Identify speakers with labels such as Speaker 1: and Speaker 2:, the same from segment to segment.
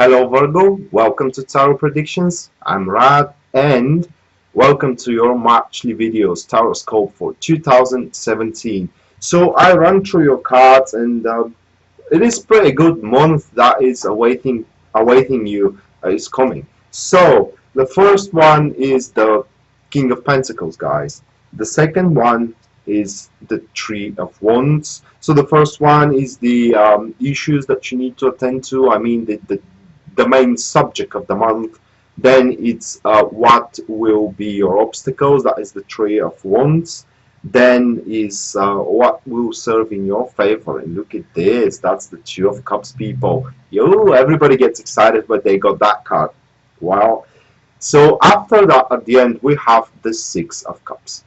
Speaker 1: Hello Virgo, welcome to Tarot Predictions. I'm Rad and welcome to your Marchly videos Tarot Scope for 2017. So I run through your cards and it is pretty good month that is awaiting you is coming. So the first one is the King of Pentacles, guys. The second one is the Three of Wands. So the first one is the issues that you need to attend to. I mean the main subject of the month. Then it's what will be your obstacles. That is the Three of Wands. Then is what will serve in your favor. And look at this, that's the Two of Cups, people. Yo, everybody gets excited when they got that card. Wow. So after that, at the end, we have the Six of Cups.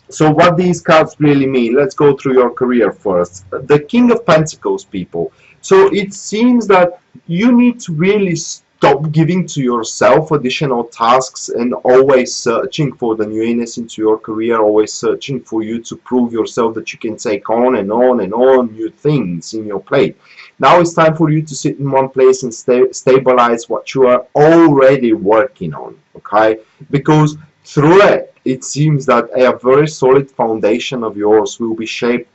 Speaker 1: So what these cards really mean, let's go through your career first. The King of Pentacles, people. So it seems that you need to really stop giving to yourself additional tasks and always searching for the newness into your career, always searching for you to prove yourself that you can take on and on and on new things in your plate. Now it's time for you to sit in one place and stabilize what you are already working on, okay? Because through it, it seems that a very solid foundation of yours will be shaped,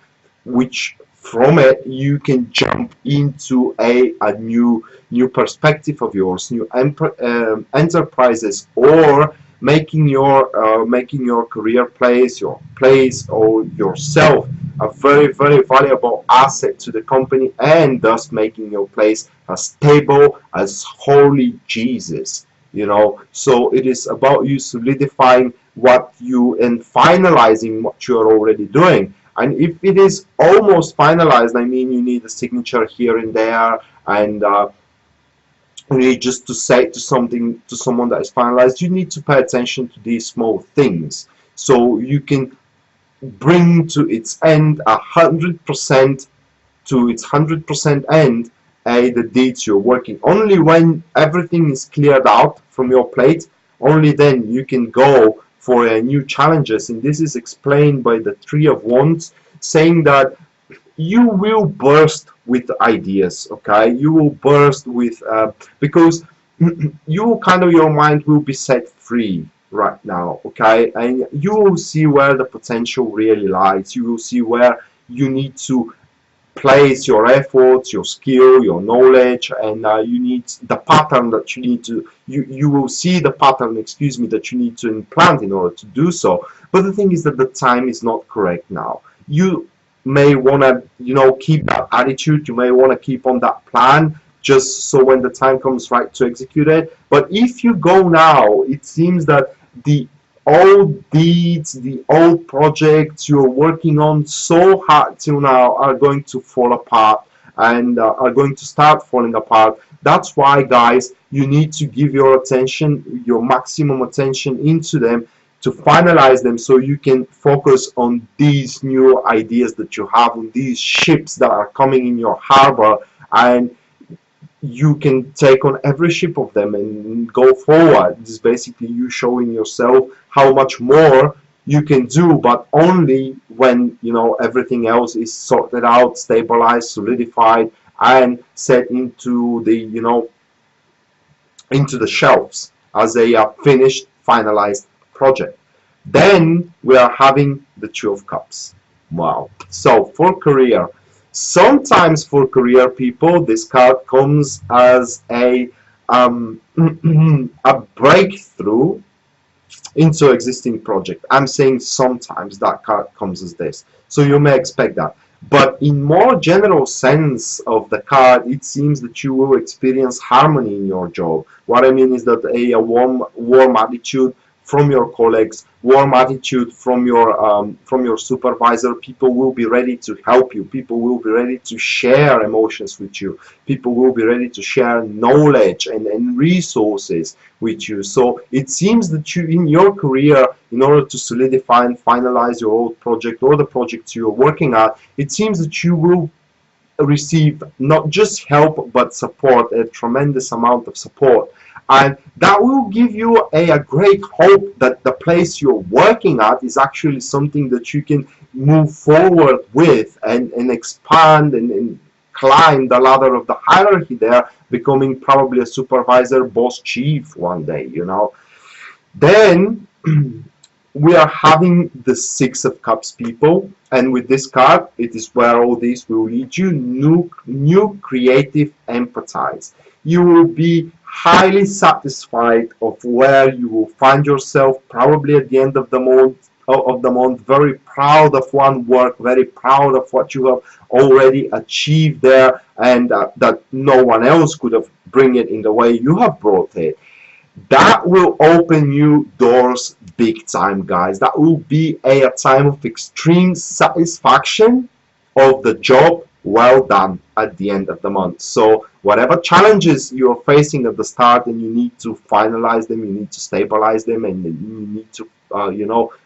Speaker 1: which from it you can jump into a new perspective of yours, new enterprises, or making your career place, your place, or yourself a very valuable asset to the company, and thus making your place as stable as holy Jesus. You know, so it is about you solidifying what you and finalizing what you are already doing. And if it is almost finalized, I mean, you need a signature here and there, and you need just to say to someone that is finalized. You need to pay attention to these small things so you can bring to its end 100% to its 100% end the deeds you're working. Only when everything is cleared out from your plate, only then you can go for new challenges. And this is explained by the Three of Wands, saying that you will burst with ideas, okay? You will burst with because your mind will be set free right now, okay? And you will see where the potential really lies. You will see where you need to place your efforts, your skill, your knowledge, and you need the pattern that you need to, you will see the pattern, excuse me, that you need to implant in order to do so. But the thing is that the time is not correct now. You may want to, you know, keep that attitude, you may want to keep on that plan, just so when the time comes right to execute it. But if you go now, it seems that the old deeds, the old projects you're working on so hard till now are going to fall apart and are going to start falling apart. That's why, guys, you need to give your attention, your maximum attention into them to finalize them, so you can focus on these new ideas that you have, on these ships that are coming in your harbor, and you can take on every ship of them and go forward. This is basically you showing yourself how much more you can do, but only when, you know, everything else is sorted out, stabilized, solidified, and set into the, you know, into the shelves as a finished, finalized project. Then we are having the Two of Cups. Wow. So for career, sometimes for career people, this card comes as a a breakthrough into existing project. I'm saying sometimes that card comes as this, so you may expect that. But in more general sense of the card, it seems that you will experience harmony in your job. What I mean is that a warm attitude from your colleagues, warm attitude from your supervisor. People will be ready to help you. People will be ready to share emotions with you. People will be ready to share knowledge and resources with you. So it seems that you, in your career, in order to solidify and finalize your old project or the projects you're working at, it seems that you will receive not just help but support, a tremendous amount of support. And that will give you a great hope that the place you're working at is actually something that you can move forward with and expand and climb the ladder of the hierarchy there, becoming probably a supervisor, boss, chief one day, you know. Then we are having the Six of Cups, people, and with this card, it is where all this will lead you. New creative empathize. You will be highly satisfied of where you will find yourself, probably at the end of the month, very proud of one work, very proud of what you have already achieved there, and that no one else could have bring it in the way you have brought it. That will open you doors big time, guys. That will be a time of extreme satisfaction of the job well done at the end of the month. So whatever challenges you're facing at the start and you need to finalize them, you need to stabilize them, and you need to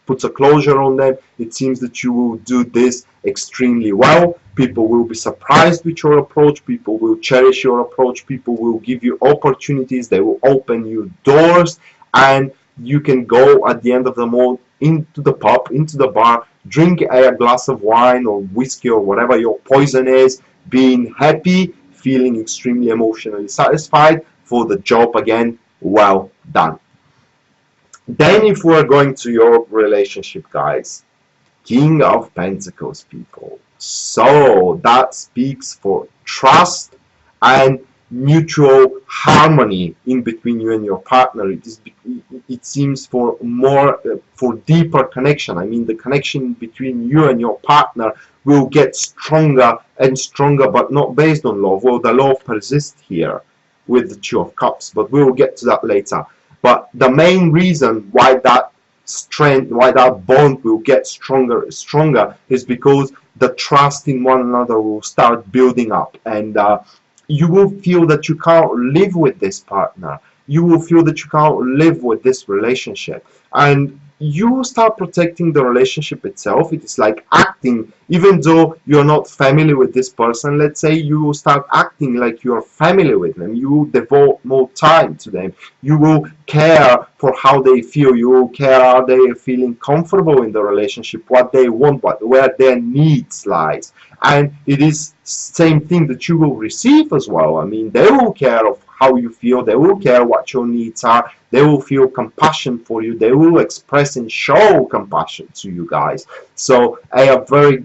Speaker 1: put a closure on them, it seems that you will do this extremely well. People will be surprised with your approach, people will cherish your approach, people will give you opportunities, they will open you doors, and you can go at the end of the month into the pub, into the bar, drink a glass of wine or whiskey or whatever your poison is, being happy, feeling extremely emotionally satisfied for the job again well done. Then if we're going to your relationship, guys, King of Pentacles, people. So that speaks for trust and mutual harmony in between you and your partner. It seems for more for deeper connection. I mean, the connection between you and your partner will get stronger and stronger, but not based on love. Well, the love persists here with the Two of Cups, but we will get to that later. But the main reason why that strength, why that bond will get stronger and stronger, is because the trust in one another will start building up, and you will feel that you can't live with this partner, you will feel that you can't live with this relationship, and you will start protecting the relationship itself. It is like acting, even though you're not familiar with this person, let's say, you will start acting like you're familiar with them. You will devote more time to them, you will care for how they feel, you will care how they are feeling comfortable in the relationship, what they want, where their needs lies. And it is same thing that you will receive as well. I mean, they will care of how you feel, they will care what your needs are, they will feel compassion for you, they will express and show compassion to you guys. So a very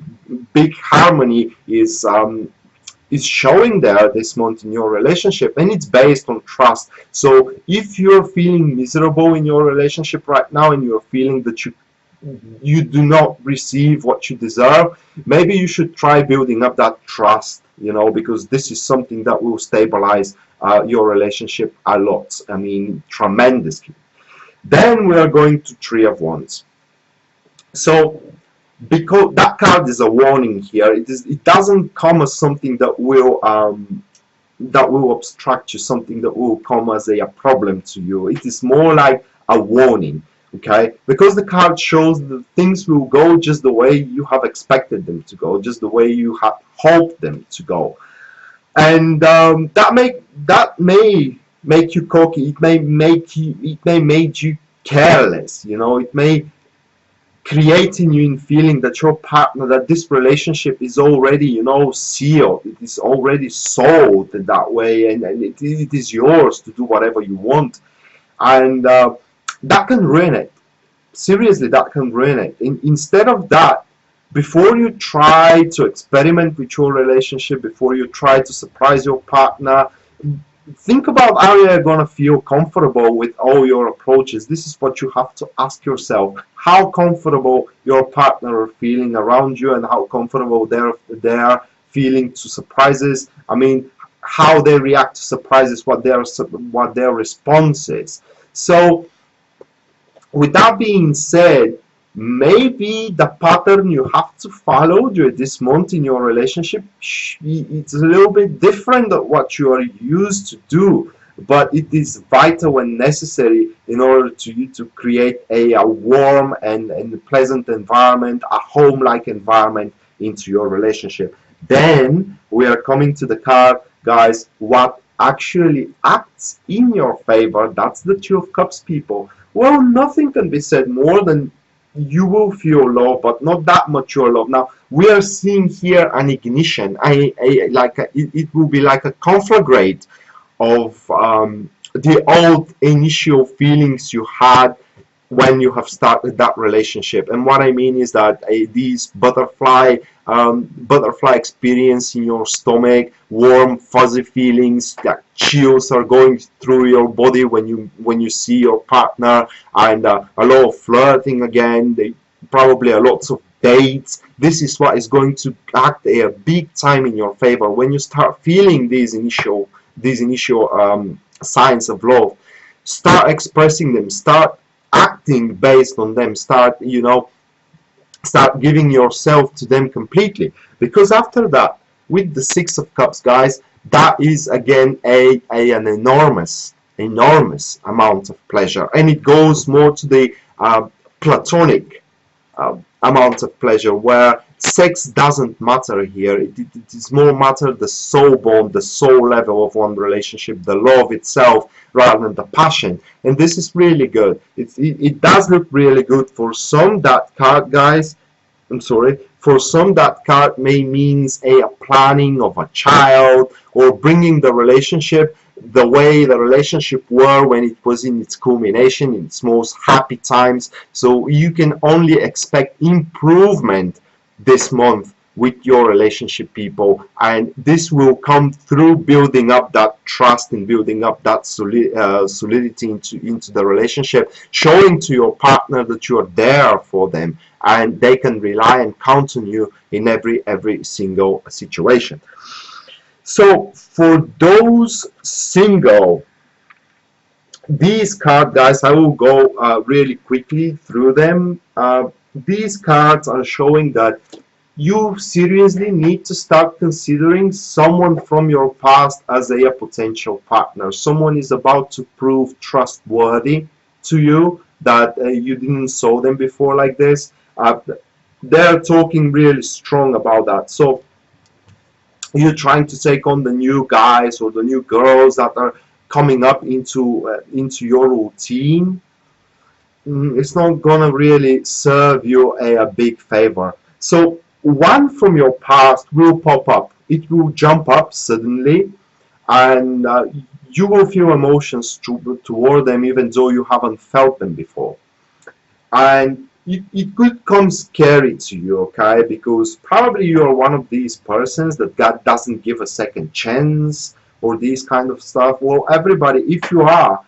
Speaker 1: big harmony is showing there this month in your relationship, and it's based on trust. So if you're feeling miserable in your relationship right now, and you're feeling that you do not receive what you deserve, maybe you should try building up that trust, because this is something that will stabilize your relationship a lot. I mean, tremendously. Then we are going to Three of Wands. So because that card is a warning here, it doesn't come as something that will obstruct you, something that will come as a problem to you. It is more like a warning. Okay, because the card shows that things will go just the way you have expected them to go, just the way you have hoped them to go, and that may make you cocky. It may make you careless. It may create in you a feeling that your partner, that this relationship is already sealed. It is already sold in that way, and it is yours to do whatever you want, and that can ruin it. Seriously, that can ruin it. Instead of that, before you try to experiment with your relationship, before you try to surprise your partner, think about how you're going to feel comfortable with all your approaches. This is what you have to ask yourself. How comfortable your partner are feeling around you, and how comfortable they're feeling to surprises. I mean, how they react to surprises, what their response is. So with that being said, maybe the pattern you have to follow during this month in your relationship, it's a little bit different than what you are used to do, but it is vital and necessary in order to you to create a warm and pleasant environment, a home-like environment into your relationship. Then we are coming to the card, guys, what actually acts in your favor. That's the Two of Cups, people. Well, nothing can be said more than you will feel love, but not that mature love. Now we are seeing here an ignition. It will be like a conflagrate of the old initial feelings you had when you have started that relationship. And what I mean is that these butterfly experience in your stomach, warm fuzzy feelings, that chills are going through your body when you see your partner, and a lot of flirting again. They probably a lots of dates. This is what is going to act a big time in your favor when you start feeling these initial signs of love. Start expressing them, start acting based on them, start giving yourself to them completely, because after that, with the Six of Cups, guys, that is again an enormous amount of pleasure, and it goes more to the platonic amount of pleasure, where sex doesn't matter here. It is more matter the soul bond, the soul level of one relationship, the love itself, rather than the passion. And this is really good. It does look really good for some. That card, guys, I'm sorry, for some that card may means a planning of a child, or bringing the relationship the way the relationship were when it was in its culmination, in its most happy times. So you can only expect improvement this month with your relationship, people, and this will come through building up that trust and building up that solidity into the relationship, showing to your partner that you are there for them and they can rely and count on you in every single situation. So for those single, these cards, guys, I will go really quickly through them. These cards are showing that you seriously need to start considering someone from your past as a potential partner. Someone is about to prove trustworthy to you, that you didn't saw them before like this. They're talking really strong about that. So you're trying to take on the new guys or the new girls that are coming up into your routine. It's not gonna really serve you a big favor. So one from your past will pop up. It will jump up suddenly, and you will feel emotions toward them even though you haven't felt them before. And it could come scary to you, okay, because probably you are one of these persons that God doesn't give a second chance, or these kind of stuff. Well, everybody, if you are,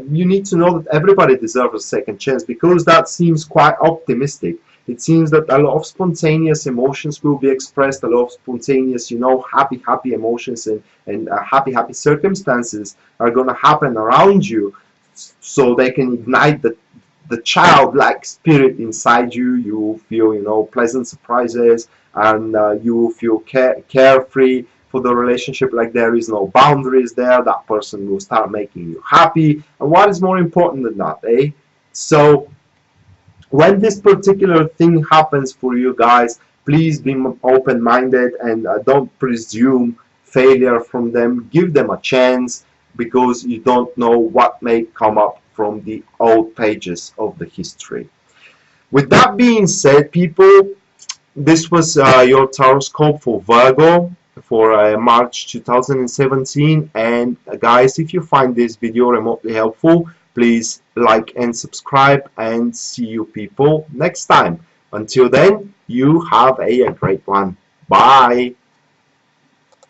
Speaker 1: you need to know that everybody deserves a second chance, because that seems quite optimistic. It seems that a lot of spontaneous emotions will be expressed, a lot of spontaneous, happy emotions, and happy circumstances are going to happen around you, so they can ignite the childlike spirit inside you. You will feel, pleasant surprises, and you will feel carefree for the relationship, like there is no boundaries there. That person will start making you happy. And what is more important than that, eh? So when this particular thing happens for you guys, please be open-minded, and don't presume failure from them. Give them a chance, because you don't know what may come up from the old pages of the history. With that being said, people, this was your horoscope for Virgo for March 2017. And guys, if you find this video remotely helpful, please like and subscribe, and see you people next time. Until then, you have a great one. Bye.